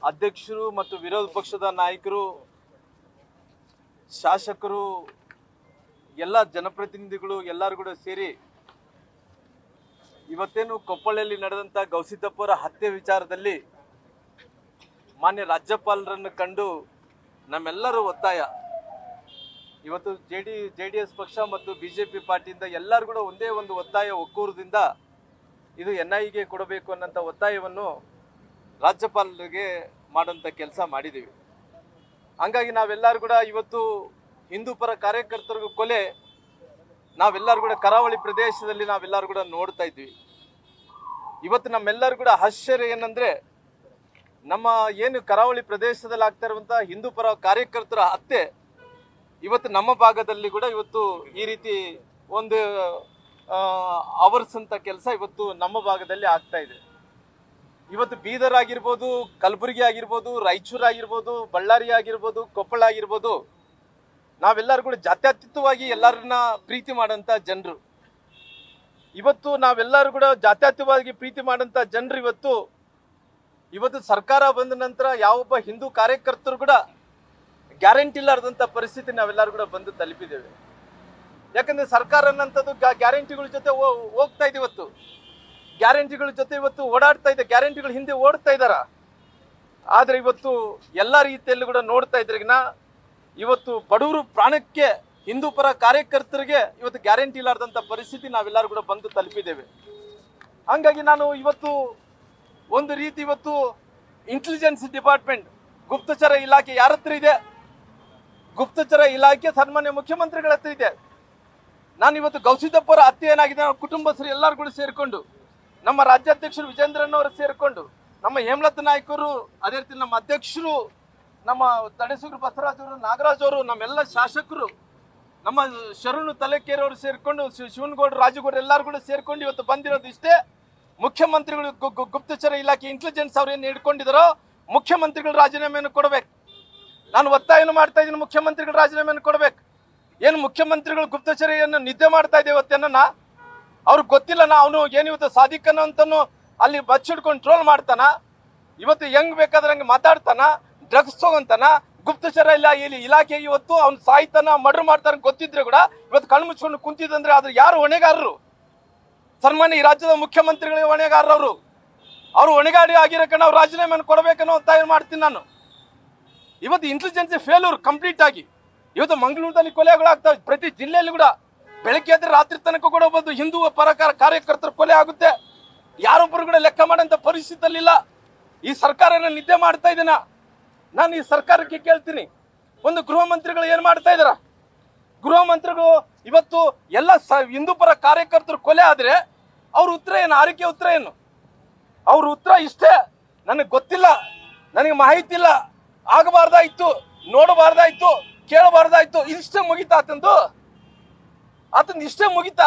ಅಧ್ಯಕ್ಷರು ಮತ್ತು ವಿರೋಧ ಪಕ್ಷದ ನಾಯಕರು, ಶಾಸಕರು, ಎಲ್ಲ ಜನಪ್ರತಿನಿಧಿಗಳು ಎಲ್ಲರೂ ಕೂಡ ಸೇರಿ ಇವತ್ತೇನು ಕೊಪ್ಪಳದಲ್ಲಿ ನಡೆದಂತ ಗವಿಸಿದ್ದಪ್ಪರ ಹತ್ಯೆ ವಿಚಾರದಲ್ಲಿ ಮಾನ್ಯ ರಾಜ್ಯಪಾಲರನ್ನು ಕಂಡು ನಮ್ಮೆಲ್ಲರೂ ಒತ್ತಾಯ, ಇವತ್ತು ಜೆಡಿಎಸ್ ಪಕ್ಷ ಮತ್ತು ಬಿಜೆಪಿ ಪಾರ್ಟಿಯಿಂದ ಎಲ್ಲರೂ ಕೂಡ ಒಂದೇ ಒಂದು ಒತ್ತಾಯ ಒಕ್ಕೂರದಿಂದ ಇದು NIAಗೆ ಕೊಡಬೇಕು ಅನ್ನೋಂಥ ಒತ್ತಾಯವನ್ನು ರಾಜ್ಯಪಾಲರಿಗೆ ಮಾಡುವಂಥ ಕೆಲಸ ಮಾಡಿದ್ದೀವಿ. ಹಂಗಾಗಿ ನಾವೆಲ್ಲರೂ ಕೂಡ ಇವತ್ತು ಹಿಂದೂ ಪರ ಕಾರ್ಯಕರ್ತರಿಗೂ ಕೊಲೆ ನಾವೆಲ್ಲರೂ ಕೂಡ ಕರಾವಳಿ ಪ್ರದೇಶದಲ್ಲಿ ನಾವೆಲ್ಲರೂ ಕೂಡ ನೋಡ್ತಾ ಇದ್ವಿ. ಇವತ್ತು ನಮ್ಮೆಲ್ಲರೂ ಕೂಡ ಆಶ್ಚರ್ಯ ಏನಂದ್ರೆ, ನಮ್ಮ ಏನು ಕರಾವಳಿ ಪ್ರದೇಶದಲ್ಲಿ ಆಗ್ತಾ ಇರುವಂತಹ ಹಿಂದೂ ಪರ ಕಾರ್ಯಕರ್ತರ ಹತ್ಯೆ ಇವತ್ತು ನಮ್ಮ ಭಾಗದಲ್ಲಿ ಕೂಡ ಇವತ್ತು ಈ ರೀತಿ ಒಂದು ಆವರಿಸಂತ ಕೆಲಸ ಇವತ್ತು ನಮ್ಮ ಭಾಗದಲ್ಲಿ ಆಗ್ತಾ ಇದೆ. ಇವತ್ತು ಬೀದರ್ ಆಗಿರ್ಬೋದು, ಕಲಬುರಗಿ ಆಗಿರ್ಬೋದು, ರಾಯಚೂರು ಆಗಿರ್ಬೋದು, ಬಳ್ಳಾರಿ ಆಗಿರ್ಬೋದು, ಕೊಪ್ಪಳ ಆಗಿರ್ಬೋದು, ನಾವೆಲ್ಲರೂ ಕೂಡ ಜಾತ್ಯತೀತವಾಗಿ ಎಲ್ಲರನ್ನ ಪ್ರೀತಿ ಮಾಡೋಂಥ ಜನರು. ಇವತ್ತು ನಾವೆಲ್ಲರೂ ಕೂಡ ಜಾತ್ಯತೀತವಾಗಿ ಪ್ರೀತಿ ಮಾಡೋಂಥ ಜನರು ಇವತ್ತು ಸರ್ಕಾರ ಬಂದ ನಂತರ ಯಾವೊಬ್ಬ ಹಿಂದೂ ಕಾರ್ಯಕರ್ತರು ಕೂಡ ಗ್ಯಾರಂಟಿ ಇಲ್ಲಾರ್ದಂಥ ಪರಿಸ್ಥಿತಿ ನಾವೆಲ್ಲರೂ ಕೂಡ ಬಂದು ತಲುಪಿದ್ದೇವೆ. ಯಾಕಂದ್ರೆ ಸರ್ಕಾರ ಅನ್ನೋಂಥದ್ದು ಗ್ಯಾರಂಟಿಗಳ ಜೊತೆ ಹೋಗ್ತಾ ಇದೆ, ಇವತ್ತು ಗ್ಯಾರಂಟಿಗಳ ಜೊತೆ ಇವತ್ತು ಓಡಾಡ್ತಾ ಇದೆ, ಗ್ಯಾರಂಟಿಗಳ ಹಿಂದೆ ಓಡ್ತಾ ಇದ್ದಾರ. ಆದ್ರೆ ಇವತ್ತು ಎಲ್ಲ ರೀತಿಯಲ್ಲಿ ಕೂಡ ನೋಡ್ತಾ ಇದ್ರಿಗಿನ ಇವತ್ತು ಬಡವರು ಪ್ರಾಣಕ್ಕೆ ಹಿಂದೂ ಪರ ಕಾರ್ಯಕರ್ತರಿಗೆ ಇವತ್ತು ಗ್ಯಾರಂಟಿ ಇಲ್ಲಾರ್ದಂಥ ಪರಿಸ್ಥಿತಿ ನಾವೆಲ್ಲರೂ ಕೂಡ ಬಂದು ತಲುಪಿದ್ದೇವೆ. ಹಂಗಾಗಿ ನಾನು ಇವತ್ತು ಒಂದು ರೀತಿ ಇವತ್ತು ಇಂಟೆಲಿಜೆನ್ಸ್ ಡಿಪಾರ್ಟ್ಮೆಂಟ್, ಗುಪ್ತಚರ ಇಲಾಖೆ ಯಾರ ಹತ್ರ ಇದೆ? ಗುಪ್ತಚರ ಇಲಾಖೆ ಸನ್ಮಾನ್ಯ ಮುಖ್ಯಮಂತ್ರಿಗಳ ಹತ್ರ ಇದೆ. ನಾನು ಇವತ್ತು ಗವಿಸಿದ್ದಪ್ಪರ ಹತ್ಯೆ ಏನಾಗಿದೆ, ನಮ್ಮ ಕುಟುಂಬಸ್ಥರು ಎಲ್ಲರೂ ಕೂಡ ಸೇರಿಕೊಂಡು, ನಮ್ಮ ರಾಜ್ಯಾಧ್ಯಕ್ಷರು ವಿಜೇಂದ್ರನವರು ಸೇರಿಕೊಂಡು, ನಮ್ಮ ಹೇಮಲತಾ ನಾಯ್ಕರು, ಅದೇ ರೀತಿ ನಮ್ಮ ಅಧ್ಯಕ್ಷರು, ನಮ್ಮ ತಡೆಸೂರು ಬಸವರಾಜ್ ಅವರು, ನಾಗರಾಜ್ ಅವರು, ನಮ್ಮೆಲ್ಲ ಶಾಸಕರು, ನಮ್ಮ ಶರಣು ತಲೆಕೇರವರು ಸೇರಿಕೊಂಡು, ಶಿವನಗೌಡರು, ರಾಜುಗೌಡರು ಎಲ್ಲರೂ ಕೂಡ ಸೇರಿಕೊಂಡು ಇವತ್ತು ಬಂದಿರೋದು ಇಷ್ಟೇ. ಮುಖ್ಯಮಂತ್ರಿಗಳು ಗುಪ್ತಚರ ಇಲಾಖೆ ಇಂಟೆಲಿಜೆನ್ಸ್ ಅವ್ರು ಏನು ಹಿಡ್ಕೊಂಡಿದ್ದಾರೋ ಮುಖ್ಯಮಂತ್ರಿಗಳು ರಾಜೀನಾಮೆಯನ್ನು ಕೊಡಬೇಕು. ನಾನು ಒತ್ತಾಯವನ್ನು ಮಾಡ್ತಾ ಇದ್ದೀನಿ, ಮುಖ್ಯಮಂತ್ರಿಗಳು ರಾಜೀನಾಮೆಯನ್ನು ಕೊಡಬೇಕು. ಏನು ಮುಖ್ಯಮಂತ್ರಿಗಳು ಗುಪ್ತಚರಿಯನ್ನು ನಿದ್ದೆ ಮಾಡ್ತಾ ಇದೆ ಇವತ್ತೇನ ಅವ್ರಿಗೆ ಗೊತ್ತಿಲ್ಲ. ಅವನು ಏನು ಇವತ್ತು ಸಾದಿಕ್ ಅನ್ನೋಂತನು ಅಲ್ಲಿ ಬಚ್ಚಿಡ್ಕೊಂಡು ಟ್ರೋಲ್ ಮಾಡ್ತಾನ, ಇವತ್ತು ಹೆಂಗ್ ಬೇಕಾದ್ರೆ ಹಂಗೆ ಮಾತಾಡ್ತಾನ, ಡ್ರಗ್ಸ್ ತಗೊಂತಾನ. ಗುಪ್ತಚರ ಇಲಾಖೆ ಇವತ್ತು ಅವ್ನು ಸಾಯ್ತಾನ, ಮರ್ಡರ್ ಮಾಡ್ತಾನ ಗೊತ್ತಿದ್ರೆ ಕೂಡ ಇವತ್ತು ಕಣ್ಣು ಮುಚ್ಕೊಂಡು ಕುಂತಿದಂದ್ರೆ ಆದ್ರೆ ಯಾರು ಹೊಣೆಗಾರರು? ಸನ್ಮಾನ್ಯ ಈ ರಾಜ್ಯದ ಮುಖ್ಯಮಂತ್ರಿಗಳಿಗೆ ಹೊಣೆಗಾರರು. ಅವರು ಹೊಣೆಗಾರಿ ಆಗಿರೋ ಕಣ ಅವ್ರು ರಾಜೀನಾಮೆಯನ್ನು ಕೊಡಬೇಕನ್ನೋ ಒತ್ತಾಯ ಮಾಡ್ತೀನಿ ನಾನು. ಇವತ್ತು ಇಂಟೆಲಿಜೆನ್ಸ್ ಫೇಲ್ಯೂರ್ ಕಂಪ್ಲೀಟ್ ಆಗಿ ಇವತ್ತು ಮಂಗಳೂರಲ್ಲಿ ಕೊಲೆಗಳಾಗ್ತವೆ. ಪ್ರತಿ ಜಿಲ್ಲೆಯಲ್ಲಿ ಕೂಡ ಬೆಳಗ್ಗೆ ಎದ್ರೆ ರಾತ್ರಿ ತನಕ ಕೂಡ ಒಬ್ಬ ಹಿಂದೂ ಪರ ಕಾರ್ಯಕರ್ತರ ಕೊಲೆ ಆಗುತ್ತೆ. ಯಾರೊಬ್ಬರು ಕೂಡ ಲೆಕ್ಕ ಮಾಡೋಂಥ ಪರಿಸ್ಥಿತಿಯಲ್ಲಿ ಇಲ್ಲ. ಈ ಸರ್ಕಾರನ ನಿದ್ದೆ ಮಾಡ್ತಾ ಇದ್ದೀನ. ನಾನು ಈ ಸರ್ಕಾರಕ್ಕೆ ಕೇಳ್ತೀನಿ, ಒಂದು ಗೃಹ ಮಂತ್ರಿಗಳು ಏನ್ ಮಾಡ್ತಾ ಇದಾರ? ಗೃಹ ಮಂತ್ರಿಗಳು ಇವತ್ತು ಎಲ್ಲ ಹಿಂದೂ ಪರ ಕಾರ್ಯಕರ್ತರು ಕೊಲೆ ಆದ್ರೆ ಅವ್ರ ಉತ್ತರ ಏನು? ಆರೈಕೆ ಉತ್ತರ ಏನು? ಅವ್ರ ಉತ್ತರ ಇಷ್ಟೇ, ನನಗೆ ಗೊತ್ತಿಲ್ಲ, ನನಗೆ ಮಾಹಿತಿ ಇಲ್ಲ, ಆಗಬಾರ್ದಾಯ್ತು, ನೋಡಬಾರ್ದಾಯ್ತು, ಕೇಳಬಾರ್ದಾಯ್ತು, ಇಷ್ಟೇ ಮುಗಿತಾ ಆತಂದು ಇಷ್ಟೇ ಮುಗಿತಾ?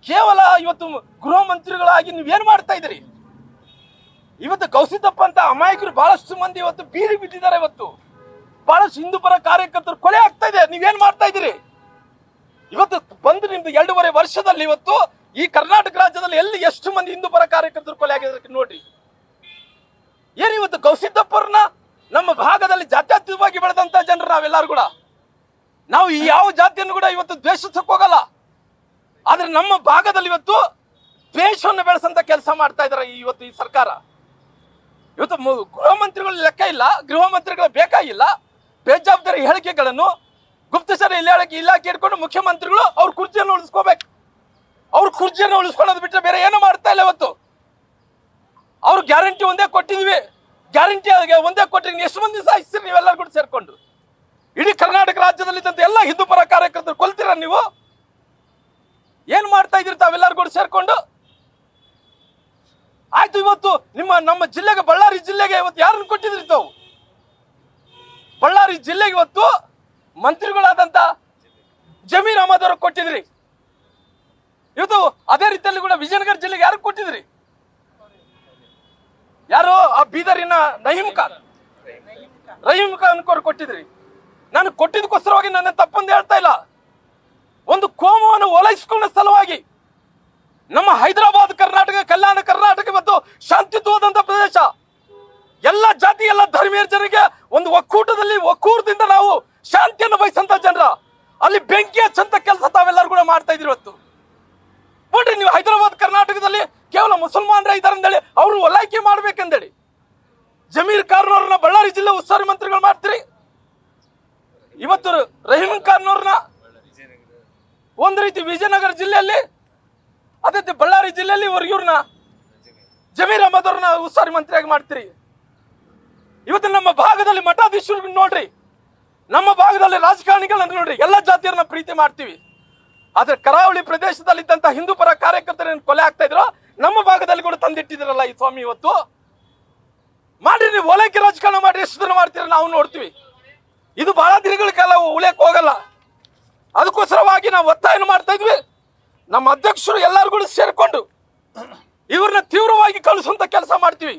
ಕೇವಲ ಇವತ್ತು ಗೃಹ ಮಂತ್ರಿಗಳಾಗಿ ನೀವೇನ್ ಮಾಡ್ತಾ ಇದ್ದೀರಿ? ಇವತ್ತು ಗವಿಸಿದ್ದಪ್ಪ ಅಂತ ಅಮಾಯಕರು ಬಹಳಷ್ಟು ಮಂದಿ ಇವತ್ತು ಬೀದಿ ಬಿದ್ದಿದ್ದಾರೆ. ಇವತ್ತು ಬಹಳಷ್ಟು ಹಿಂದೂ ಪರ ಕಾರ್ಯಕರ್ತರು ಕೊಲೆ ಆಗ್ತಾ ಇದೆ. ನೀವೇನ್ ಮಾಡ್ತಾ ಇದ್ದೀರಿ? ಇವತ್ತು ಬಂದು ನಿಮ್ದು 2.5 ವರ್ಷದಲ್ಲಿ ಇವತ್ತು ಈ ಕರ್ನಾಟಕ ರಾಜ್ಯದಲ್ಲಿ ಎಲ್ಲಿ ಎಷ್ಟು ಮಂದಿ ಹಿಂದೂ ಪರ ಕಾರ್ಯಕರ್ತರು ಕೊಲೆ ಆಗಿದ್ದಾರೆ ನೋಡ್ರಿ. ಏನು ಇವತ್ತು ಗವಿಸಿದ್ದಪ್ಪರನ್ನ ನಮ್ಮ ಭಾಗದಲ್ಲಿ ಜಾತ್ಯತೀತವಾಗಿ ಬೆಳೆದಂತ ಜನರು ನಾವೆಲ್ಲರೂ ಕೂಡ, ನಾವು ಈ ಯಾವ ಜಾತಿಯನ್ನು ಕೂಡ ಇವತ್ತು ದ್ವೇಷಿಸಕ್ಕೆ ಹೋಗಲ್ಲ. ಆದ್ರೆ ನಮ್ಮ ಭಾಗದಲ್ಲಿ ಇವತ್ತು ದ್ವೇಷವನ್ನು ಬೆಳೆಸಂತ ಕೆಲಸ ಮಾಡ್ತಾ ಇದ್ದಾರೆ ಇವತ್ತು ಈ ಸರ್ಕಾರ. ಇವತ್ತು ಗೃಹ ಮಂತ್ರಿಗಳ ಲೆಕ್ಕ ಇಲ್ಲ, ಗೃಹ ಮಂತ್ರಿಗಳ ಬೇಕಾಗಿಲ್ಲ. ಬೇಜವಾಬ್ದಾರಿ ಹೇಳಿಕೆಗಳನ್ನು ಗುಪ್ತಚರ ಇಲಾಖೆ ಇಟ್ಕೊಂಡು ಮುಖ್ಯಮಂತ್ರಿಗಳು ಅವ್ರ ಕುರ್ಚಿಯನ್ನು ಉಳಿಸ್ಕೋಬೇಕು. ಅವ್ರ ಕುರ್ಚಿಯನ್ನು ಉಳಿಸ್ಕೊಳ್ಳೋದು ಬಿಟ್ಟರೆ ಬೇರೆ ಏನು ಮಾಡ್ತಾ ಇಲ್ಲ. ಇವತ್ತು ಅವ್ರು ಗ್ಯಾರಂಟಿ ಒಂದೇ ಕೊಟ್ಟಿದ್ವಿ, ಗ್ಯಾರಂಟಿ ಒಂದೇ ಕೊಟ್ಟರೆ ಎಷ್ಟು ಮಂದಿ ಸಾಯಿಸ್ತೀರಿ ನೀವೆಲ್ಲರೂ ಕೂಡ ಸೇರ್ಕೊಂಡು? ಇಡೀ ಕರ್ನಾಟಕ ರಾಜ್ಯದಲ್ಲಿ ಎಲ್ಲ ಹಿಂದೂ ಪರ ಕಾರ್ಯಕರ್ತರು ಕೊಲ್ತೀರ ನೀವು? ಏನ್ ಮಾಡ್ತಾ ಇದ್ದೀರಿ ತಾವೆಲ್ಲರೂ ಕೂಡ ಸೇರ್ಕೊಂಡು? ಆಯ್ತು, ಇವತ್ತು ನಮ್ಮ ಜಿಲ್ಲೆಗೆ, ಬಳ್ಳಾರಿ ಜಿಲ್ಲೆಗೆ ಇವತ್ತು ಯಾರನ್ನು ಕೊಟ್ಟಿದ್ರಿ ತಾವು? ಬಳ್ಳಾರಿ ಜಿಲ್ಲೆಗೆ ಇವತ್ತು ಮಂತ್ರಿಗಳಾದಂತ ಜಮೀರ್ ಅಹಮದ್ ಅವ್ರಿಗೆ ಕೊಟ್ಟಿದ್ರಿ. ಇವತ್ತು ಅದೇ ರೀತಿಯಲ್ಲಿ ಕೂಡ ವಿಜಯನಗರ ಜಿಲ್ಲೆಗೆ ಯಾರು ಕೊಟ್ಟಿದ್ರಿ? ಯಾರು? ಆ ಬೀದರಿನ ರಹೀಮ್ ಖಾನ್ ಕೊಟ್ಟಿದ್ರಿ. ನಾನು ಕೊಟ್ಟಿದ್ದಕ್ಕೋಸ್ಕರವಾಗಿ ನನ್ನ ತಪ್ಪಂದು ಹೇಳ್ತಾ ಇಲ್ಲ. ಒಂದು ಕೋಮವನ್ನು ಓಲೈಸಿಕೊಂಡ ಸಲುವಾಗಿ ನಮ್ಮ ಹೈದರಾಬಾದ್ ಕರ್ನಾಟಕ, ಕಲ್ಯಾಣ ಕರ್ನಾಟಕ ಇವತ್ತು ಶಾಂತಿಯುತವಾದಂತ ಪ್ರದೇಶ. ಎಲ್ಲ ಜಾತಿ ಎಲ್ಲ ಧರ್ಮೀಯ ಜನರಿಗೆ ಒಂದು ಒಕ್ಕೂಟದಿಂದ ನಾವು ಶಾಂತಿಯನ್ನು ಬಯಸಂತ ಜನರ ಅಲ್ಲಿ ಬೆಂಕಿ ಹಚ್ಚಂತ ಕೆಲಸ ತಾವೆಲ್ಲರೂ ಕೂಡ ಮಾಡ್ತಾ ಇದ್ರಿ ಇವತ್ತು. ನೋಡ್ರಿ, ನೀವು ಹೈದರಾಬಾದ್ ಕರ್ನಾಟಕದಲ್ಲಿ ಕೇವಲ ಮುಸಲ್ಮಾನರೇ ಇದ್ದಾರೆ ಅಂದೇಳಿ ಅವ್ರು ಓಲೈಕೆ ಮಾಡ್ಬೇಕಂದೇಳಿ ಜಮೀರ್ ಖಾನ್ ಅವ್ರನ್ನ ಬಳ್ಳಾರಿ ಜಿಲ್ಲೆ ಉಸ್ತುವಾರಿ ಮಂತ್ರಿಗಳು ಮಾಡ್ತೀರಿ. ಇವತ್ತು ರಹೀಂ ಖಾನ್ ಅವ್ರನ್ನ ಒಂದ್ ರೀತಿ ವಿಜಯನಗರ ಜಿಲ್ಲೆಯಲ್ಲಿ, ಅದೇ ಬಳ್ಳಾರಿ ಜಿಲ್ಲೆಯಲ್ಲಿ ಇವ್ರನ್ನ ಜಮೀರ್ ಅಹಮದ್ ಅವ್ರನ್ನ ಉಸ್ತುವಾರಿ ಮಂತ್ರಿಯಾಗಿ ಮಾಡ್ತೀರಿ. ಇವತ್ತು ನಮ್ಮ ಭಾಗದಲ್ಲಿ ಮಠಾಧೀಶರು ನೋಡ್ರಿ, ನಮ್ಮ ಭಾಗದಲ್ಲಿ ರಾಜಕಾರಣಿಗಳನ್ನ ನೋಡ್ರಿ, ಎಲ್ಲ ಜಾತಿಯರನ್ನ ಪ್ರೀತಿ ಮಾಡ್ತೀವಿ. ಆದ್ರೆ ಕರಾವಳಿ ಪ್ರದೇಶದಲ್ಲಿ ಇದ್ದಂತ ಹಿಂದೂ ಪರ ಕಾರ್ಯಕರ್ತರನ್ನು ಕೊಲೆ ಆಗ್ತಾ ಇದ್ರು, ನಮ್ಮ ಭಾಗದಲ್ಲಿ ಕೂಡ ತಂದಿಟ್ಟಿದ್ರಲ್ಲ ಈ ಸ್ವಾಮಿ. ಇವತ್ತು ಮಾಡ್ರಿ, ನೀವು ಓಲೈಕೆ ರಾಜಕಾರಣ ಮಾಡಿ ಎಷ್ಟು ದಿನ ಮಾಡ್ತೀರ ನಾವು ನೋಡ್ತೀವಿ. ಇದು ಬಹಳ ದಿನಗಳ ಕಾಲ ಉಳಿಯಕ್ ಹೋಗಲ್ಲ. ಅದಕ್ಕೋಸ್ಕರವಾಗಿ ನಾವು ಒತ್ತಾಯ ಮಾಡ್ತಾ ಇದ್ವಿ. ನಮ್ಮ ಅಧ್ಯಕ್ಷರು ಎಲ್ಲರೂ ಕೂಡ ಸೇರ್ಕೊಂಡು ಇವ್ರನ್ನ ತೀವ್ರವಾಗಿ ಕಳಿಸುವಂತ ಕೆಲಸ ಮಾಡ್ತೀವಿ.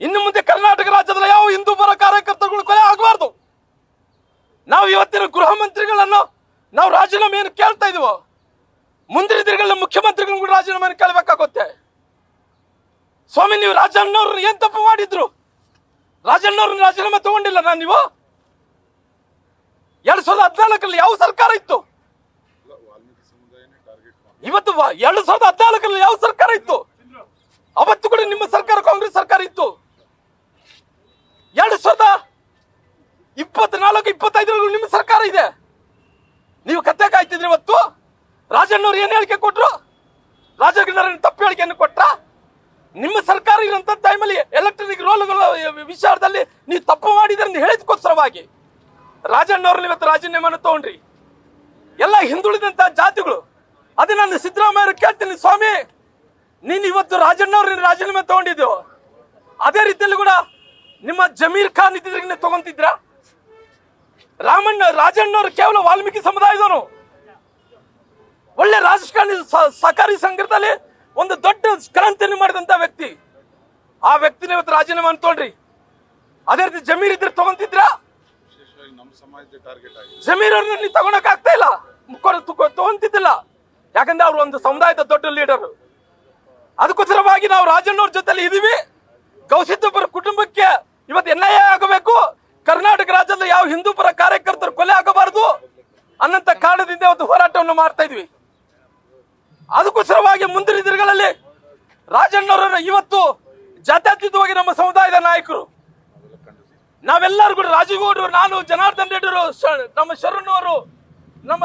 ಇನ್ನು ಮುಂದೆ ಕರ್ನಾಟಕ ರಾಜ್ಯದಲ್ಲಿ ಯಾವ ಹಿಂದೂ ಪರ ಕಾರ್ಯಕರ್ತರುಗಳು ಕೊಲೆ ಆಗಬಾರ್ದು. ನಾವು ಇವತ್ತಿನ ಗೃಹ ಮಂತ್ರಿಗಳನ್ನು ನಾವು ರಾಜೀನಾಮೆಯನ್ನು ಕೇಳ್ತಾ ಇದೀವೋ, ಮುಂದಿನ ದಿನಗಳಲ್ಲಿ ಮುಖ್ಯಮಂತ್ರಿಗಳು ಕೂಡ ರಾಜೀನಾಮೆಯನ್ನು ಕೇಳಬೇಕಾಗುತ್ತೆ. ಸ್ವಾಮಿ, ನೀವು ರಾಜಣ್ಣವ್ರನ್ನ ಏನ್ ತಪ್ಪು ಮಾಡಿದ್ರು? ರಾಜಣ್ಣವ್ರನ್ನ ರಾಜೀನಾಮೆ ತಗೊಂಡಿಲ್ಲ ನೀವು? 2014 ಯಾವ ಸರ್ಕಾರ ಇತ್ತು? ಇವತ್ತು 2014 ಯಾವ ಸರ್ಕಾರ ಇತ್ತು? ಅವತ್ತು ಕೂಡ ನಿಮ್ಮ ಸರ್ಕಾರ ಕಾಂಗ್ರೆಸ್ ಸರ್ಕಾರ ಇತ್ತು. 2024-25 ನಿಮ್ಮ ಸರ್ಕಾರ ಇದೆ. ನೀವು ಕತ್ತೆ ಕಾಯ್ತಿದ್ರಿ. ಇವತ್ತು ರಾಜಣ್ಣವ್ರು ಏನ್ ಹೇಳಿಕೆ ಕೊಟ್ರು? ರಾಜಣ್ಣವ್ರ ತಪ್ಪು ಹೇಳಿಕೆಯನ್ನು ಕೊಟ್ಟ. ನಿಮ್ಮ ಸರ್ಕಾರ ಇರುವಂತ ಟೈಮಲ್ಲಿ ಎಲೆಕ್ಟ್ರಾನಿಕ್ ರೋಲ್ಗಳ ವಿಚಾರದಲ್ಲಿ ನೀವು ತಪ್ಪು ಮಾಡಿದ್ರೆ ಹೇಳಿದಕ್ಕೋಸ್ಕರವಾಗಿ ರಾಜಣ್ಣವ್ರನ್ನ ಇವತ್ತು ರಾಜೀನಾಮೆಯನ್ನು ತಗೊಂಡ್ರಿ. ಎಲ್ಲ ಹಿಂದುಳಿದಂತ ಜಾತಿಗಳು. ಅದೇ ನಾನು ಸಿದ್ದರಾಮಯ್ಯ ಕೇಳ್ತೀನಿ, ಸ್ವಾಮಿ ನೀನು ಇವತ್ತು ರಾಜಣ್ಣವ್ರ ರಾಜೀನಾಮೆ ತಗೊಂಡಿದ್ದೆವು, ಅದೇ ರೀತಿಯಲ್ಲಿ ಕೂಡ ನಿಮ್ಮ ಜಮೀರ್ ಖಾನ್ ಇದ್ದಿದ್ರೆ ತಗೊಂತಿದ್ರ? ರಾಜಣ್ಣವ್ರು ಕೇವಲ ವಾಲ್ಮೀಕಿ ಸಮುದಾಯದವನು, ಒಳ್ಳೆ ರಾಜಕಾರಣಿ, ಸಹಕಾರಿ ಸಂಘದಲ್ಲಿ ಒಂದು ದೊಡ್ಡ ಕ್ರಾಂತಿಯನ್ನು ಮಾಡಿದಂತ ವ್ಯಕ್ತಿ. ಆ ವ್ಯಕ್ತಿನ ಇವತ್ತು ರಾಜೀನಾಮೆ ತಗೊಂಡ್ರಿ. ಅದೇ ರೀತಿ ಜಮೀರ್ ಇದ್ರೆ ತಗೊಂತಿದ್ರ? ಜಮೀರ್ ಅವ್ರನ್ನ ನೀವು ತಗೊಳಕ್ ಆಗ್ತಾ ಇಲ್ಲ, ತಗೊಂತಿದ್ದಿಲ್ಲ. ಯಾಕಂದ್ರೆ ಅವ್ರು ಒಂದು ಸಮುದಾಯದ ದೊಡ್ಡ ಲೀಡರ್. ಅದಕ್ಕೋಸ್ಕರವಾಗಿ ನಾವು ರಾಜಣ್ಣವ್ರ ಜೊತೆಲಿ ಇದೀವಿ. ಗೌಸಿದ್ದಪ್ಪರ ಕುಟುಂಬಕ್ಕೆ ಇವತ್ತು NIA ಆಗಬೇಕು. ಕರ್ನಾಟಕ ರಾಜ್ಯದ ಯಾವ ಹಿಂದೂ ಪರ ಕಾರ್ಯಕರ್ತರು ಕೊಲೆ ಆಗಬಾರದು ಅನ್ನಂತ ಕಾರಣದಿಂದ ಇವತ್ತು ಹೋರಾಟವನ್ನು ಮಾಡ್ತಾ ಇದ್ವಿ. ಅದಕ್ಕೋಸ್ಕರವಾಗಿ ಮುಂದಿನ ದಿನಗಳಲ್ಲಿ ರಾಜಣ್ಣವರನ್ನ ಇವತ್ತು ಜಾತ್ಯತೀತವಾಗಿ ನಮ್ಮ ಸಮುದಾಯದ ನಾಯಕರು ನಾವೆಲ್ಲರೂ ಕೂಡ, ರಾಜುಗೌಡರು, ನಾನು, ಜನಾರ್ದನ್ ರೆಡ್ಡಿರು, ನಮ್ಮ ಶರಣ್ ಅವರು, ನಮ್ಮ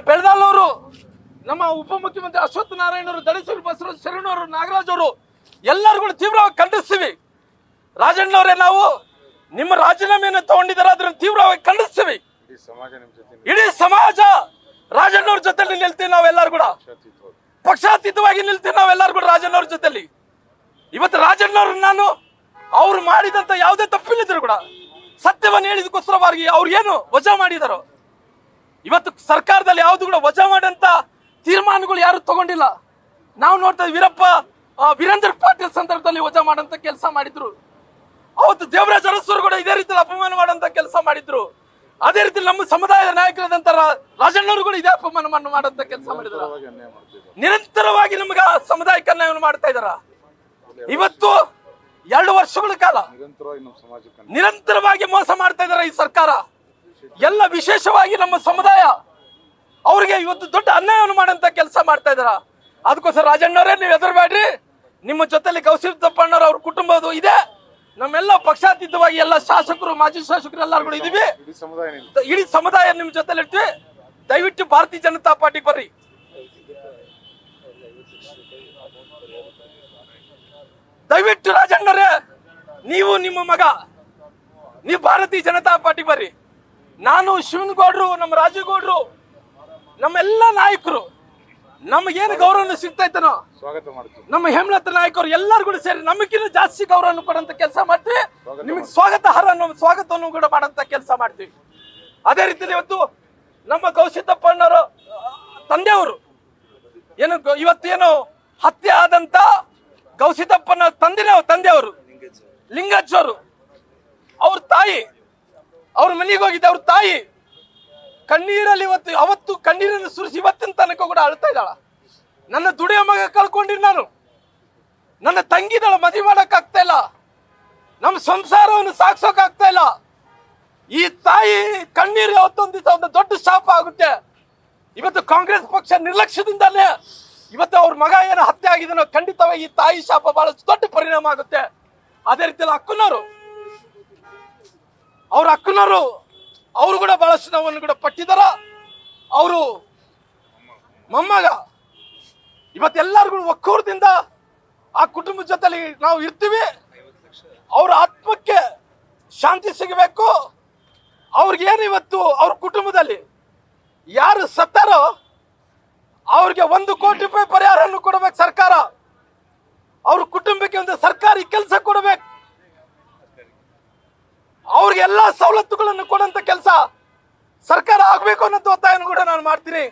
ಬೆಳದಾಲ್ ಅವರು, ನಮ್ಮ ಉಪಮುಖ್ಯಮಂತ್ರಿ ಅಶ್ವತ್ಥ ನಾರಾಯಣ ಅವರು, ದಳಸೂರು ಬಸವರಾಜ ಶರಣ್ ಅವರು, ನಾಗರಾಜ್ ಅವರು ಎಲ್ಲರೂ ಕೂಡ ತೀವ್ರವಾಗಿ ಖಂಡಿಸ್ತೀವಿ. ರಾಜಣ್ಣವರೇ, ನಾವು ನಿಮ್ಮ ರಾಜೀನಾಮೆಯನ್ನು ತಗೊಂಡಿದ್ದಾರೆ, ಅದನ್ನು ತೀವ್ರವಾಗಿ ಖಂಡಿಸ್ತೀವಿ. ಇಡೀ ಸಮಾಜ ರಾಜಣ್ಣವ್ರ ಜೊತೆಲಿ ನಿಲ್ತೀವಿ. ನಾವೆಲ್ಲರೂ ಕೂಡ ಪಕ್ಷಾತೀತವಾಗಿ ನಿಲ್ತೀವಿ. ನಾವೆಲ್ಲರೂ ಕೂಡ ರಾಜಣ್ಣವ್ರ ಜೊತೆಲಿ. ಇವತ್ತು ರಾಜಣ್ಣವ್ರು ನಾನು ಅವ್ರು ಮಾಡಿದಂತ ಯಾವುದೇ ತಪ್ಪಿಲ್ಲದ್ರು ಕೂಡ ಸತ್ಯವನ್ನು ಹೇಳಿದಕ್ಕೋಸ್ಕರವಾಗಿ ಅವ್ರು ಏನು ವಜಾ ಮಾಡಿದಾರೋ, ಇವತ್ತು ಸರ್ಕಾರದಲ್ಲಿ ಯಾವ್ದು ಕೂಡ ವಜಾ ಮಾಡಂತ ತೀರ್ಮಾನಗಳು ಯಾರು ತಗೊಂಡಿಲ್ಲ. ನಾವು ನೋಡ್ತಾ ವೀರೇಂದ್ರ ಪಾಟೀಲ್ ಸಂದರ್ಭದಲ್ಲಿ ವಜಾ ಮಾಡಂತ ಕೆಲಸ ಮಾಡಿದ್ರು. ಅವತ್ತು ದೇವರಾಜ ಅರಸರು ಕೂಡ ಇದೇ ರೀತಿ ಅಪಮಾನ ಮಾಡಂತ ಕೆಲಸ ಮಾಡಿದ್ರು. ಅದೇ ರೀತಿ ನಮ್ಮ ಸಮುದಾಯದ ನಾಯಕರಾದಂತ ರಾಜಣ್ಣವರು ಕೂಡ ಇದೇ ಅಪಮಾನ ಮಾಡಂತ ಕೆಲಸ ಮಾಡಿದ್ರು. ನಿರಂತರವಾಗಿ ನಮ್ಗೆ ಸಮುದಾಯಕ್ಕೆ ಅನ್ಯಾಯವನ್ನು ಮಾಡ್ತಾ ಇದಾರ. ಇವತ್ತು 2 ವರ್ಷಗಳ ಕಾಲ ನಿರಂತರವಾಗಿ ಮೋಸ ಮಾಡ್ತಾ ಇದಾರೆ ಈ ಸರ್ಕಾರ. ಎಲ್ಲ ವಿಶೇಷವಾಗಿ ನಮ್ಮ ಸಮುದಾಯ ಅವ್ರಿಗೆ ಇವತ್ತು ದೊಡ್ಡ ಅನ್ಯಾಯವನ್ನು ಮಾಡಂತ ಕೆಲಸ ಮಾಡ್ತಾ ಇದಾರ. ಅದಕ್ಕೋಸ್ಕರ ರಾಜಣ್ಣವರೇ, ನೀವು ಹೆದರಬೇಡ್ರಿ. ನಿಮ್ಮ ಜೊತೆಲಿ ಗೌಸಿದ್ದಪ್ಪಣ್ಣವ್ರ ಅವ್ರ ಕುಟುಂಬದ್ದು ಇದೆ. ನಮ್ಮೆಲ್ಲ ಪಕ್ಷಾತೀತವಾಗಿ ಎಲ್ಲ ಶಾಸಕರು, ಮಾಜಿ ಶಾಸಕರು ಎಲ್ಲರೂ ಕೂಡ ಇದೀವಿ. ಇಡೀ ಸಮುದಾಯ ನಿಮ್ ಜೊತೆಲಿ ಇರ್ತೀವಿ. ದಯವಿಟ್ಟು ಭಾರತೀಯ ಜನತಾ ಪಾರ್ಟಿಗೆ ಬರ್ರಿ. ದಯವಿಟ್ಟು ರಾಜಣ್ಣರೇ, ನೀವು, ನಿಮ್ಮ ಮಗ, ನೀವು ಭಾರತೀಯ ಜನತಾ ಪಾರ್ಟಿಗೆ ಬರ್ರಿ. ನಾನು, ಶಿವನಗೌಡರು, ನಮ್ಮ ರಾಜೇಗೌಡರು, ನಮ್ಮೆಲ್ಲ ನಾಯಕರು, ನಮಗೇನು ಗೌರವ ಸಿಗ್ತಾ ಇತ್ತನೋ ಸ್ವಾಗತ ಮಾಡ್ತೀವಿ. ನಮ್ಮ ಹೇಮಲತಾ ನಾಯಕರು ಎಲ್ಲರೂ ಕೂಡ ಸೇರಿ ನಮಗಿನ್ನ ಜಾಸ್ತಿ ಗೌರವ ಕೊಡಂತ ಕೆಲಸ ಮಾಡ್ತೀವಿ. ನಿಮಗೆ ಸ್ವಾಗತವನ್ನು ಕೂಡ ಮಾಡಂತ ಕೆಲಸ ಮಾಡ್ತೀವಿ. ಅದೇ ರೀತಿ ಇವತ್ತು ನಮ್ಮ ಗೌಸಿದ್ದಪ್ಪಣ್ಣವರು ತಂದೆಯವರು ಇವತ್ತೇನು ಹತ್ಯೆ ಆದಂತ ಗೌಸಿದ್ದಪ್ಪನ ತಂದೆಯವರು ಲಿಂಗಜ್ಜವರು, ಅವ್ರ ತಾಯಿ, ಅವ್ರ ಮನೆಗೆ ಹೋಗಿದ್ದೆ. ಅವ್ರ ತಾಯಿ ಕಣ್ಣೀರಲ್ಲಿ ಅವತ್ತು ಕಣ್ಣೀರನ್ನು ಸುರಿಸಿ ಇವತ್ತಿನ ತನಕ ಕೂಡ ಅಳ್ತಾ ಇದ್ದಾಳ. ನನ್ನ ದುಡಿಯೋ ಮಗ ಕಳ್ಕೊಂಡಿರಿ ನಾನು. ನನ್ನ ತಂಗಿದಳ ಮದುವೆ ಮಾಡಕ್ ಆಗ್ತಾ ಇಲ್ಲ, ನಮ್ಮ ಸಂಸಾರವನ್ನು ಸಾಕ್ಸೋಕ್ ಆಗ್ತಾ ಇಲ್ಲ. ಈ ತಾಯಿ ಕಣ್ಣೀರು ಯಾವತ್ತೊಂದು ದಿವಸ ಒಂದು ದೊಡ್ಡ ಶಾಪ ಆಗುತ್ತೆ. ಇವತ್ತು ಕಾಂಗ್ರೆಸ್ ಪಕ್ಷ ನಿರ್ಲಕ್ಷ್ಯದಿಂದಲೇ ಇವತ್ತು ಅವ್ರ ಮಗ ಏನು ಹತ್ಯೆ ಆಗಿದನೋ ಖಂಡಿತವಾಗಿ ಈ ತಾಯಿ ಶಾಪ ಬಹಳಷ್ಟು ದೊಡ್ಡ ಪರಿಣಾಮ ಆಗುತ್ತೆ. ಅದೇ ರೀತಿಯಲ್ಲಿ ಅವ್ರ ಅಕ್ಕನವರು ಅವರು ಕೂಡ ಬಹಳಷ್ಟು ನೋವನ್ನು ಕೂಡ ಪಟ್ಟಿದಾರ. ಅವರು ಮೊಮ್ಮಗ ಇವತ್ತೆಲ್ಲರಿಗೂ ಒಕ್ಕೂರದಿಂದ ಆ ಕುಟುಂಬದ ಜೊತೆಲಿ ನಾವು ಇರ್ತೀವಿ. ಅವ್ರ ಆತ್ಮಕ್ಕೆ ಶಾಂತಿ ಸಿಗಬೇಕು. ಅವ್ರಿಗೇನು ಇವತ್ತು ಅವ್ರ ಕುಟುಂಬದಲ್ಲಿ ಯಾರು ಸತ್ತಾರೋ ಅವ್ರಿಗೆ 1 ಕೋಟಿ ರೂಪಾಯಿ ಪರಿಹಾರವನ್ನು ಕೊಡಬೇಕು ಸರ್ಕಾರ. ಅವ್ರ ಕುಟುಂಬಕ್ಕೆ ಒಂದು ಸರ್ಕಾರಿ ಕೆಲಸ ಕೊಡಬೇಕು. ಅವ್ರಿಗೆ ಎಲ್ಲಾ ಸವಲತ್ತುಗಳನ್ನು ಕೊಡುವಂತ ಕೆಲಸ ಸರ್ಕಾರ ಆಗ್ಬೇಕು ಅನ್ನೋ ಒತ್ತಾಯವನ್ನು ಕೂಡ ನಾನು ಮಾಡ್ತೀನಿ.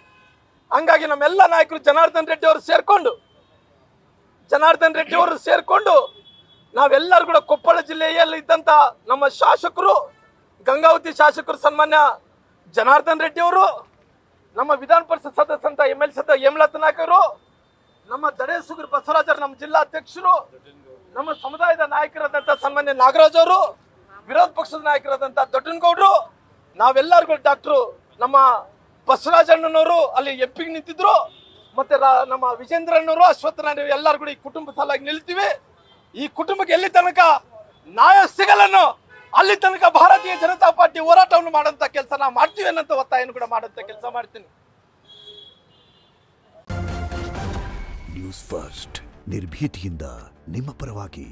ಹಂಗಾಗಿ ನಮ್ಮೆಲ್ಲ ನಾಯಕರು ಜನಾರ್ದನ್ ರೆಡ್ಡಿ ಅವರು ಸೇರ್ಕೊಂಡು ನಾವೆಲ್ಲರೂ ಕೂಡ ಕೊಪ್ಪಳ ಜಿಲ್ಲೆಯಲ್ಲಿ ಇದ್ದಂತ ನಮ್ಮ ಶಾಸಕರು, ಗಂಗಾವತಿ ಶಾಸಕರು ಸನ್ಮಾನ್ಯ ಜನಾರ್ದನ್ ರೆಡ್ಡಿ ಅವರು, ನಮ್ಮ ವಿಧಾನ ಪರಿಷತ್ ಸದಸ್ಯಂತ MLC ಹೇಮಲತಾ ನಾಯಕ್ ಅವರು, ನಮ್ಮ ದಡೇಸುಗರು ಬಸವರಾಜರು, ನಮ್ಮ ಜಿಲ್ಲಾ ಅಧ್ಯಕ್ಷರು, ನಮ್ಮ ಸಮುದಾಯದ ನಾಯಕರಾದಂತ ಸನ್ಮಾನ್ಯ ನಾಗರಾಜ್ ಅವರು, ವಿರೋಧ ಪಕ್ಷದ ನಾಯಕರಾದಂತ ದೊಡ್ಡನಗೌಡರು, ನಾವೆಲ್ಲರಿಗೂ ಡಾಕ್ಟರ್ ನಮ್ಮ ಬಸವರಾಜಣ್ಣನವರು ಅಲ್ಲಿ MP ನಿಂತಿದ್ರು, ಮತ್ತೆ ನಮ್ಮ ವಿಜೇಂದ್ರಣ್ಣವರು, ಅಶ್ವತ್ಥನಾರಾಯಣ ಎಲ್ಲರೂ ಕೂಡ ಈ ಕುಟುಂಬ ಸಲುವಾಗಿ ನಿಲ್ತೀವಿ. ಈ ಕುಟುಂಬಕ್ಕೆ ಎಲ್ಲಿ ತನಕ ನ್ಯಾಯ ಸಿಗಲ್ಲನೋ ಅಲ್ಲಿ ತನಕ ಭಾರತೀಯ ಜನತಾ ಪಾರ್ಟಿ ಹೋರಾಟವನ್ನು ಮಾಡುವಂತ ಕೆಲಸ ನಾವು ಮಾಡ್ತೀವಿ ಅನ್ನೋ ಒತ್ತಾಯವನ್ನು ಕೂಡ ಮಾಡುವಂತ ಕೆಲಸ ಮಾಡ್ತೀನಿ. ನ್ಯೂಸ್ ಫಸ್ಟ್ ನಿರ್ಭೀತಿಯಿಂದ ನಿಮ್ಮ ಪರವಾಗಿ.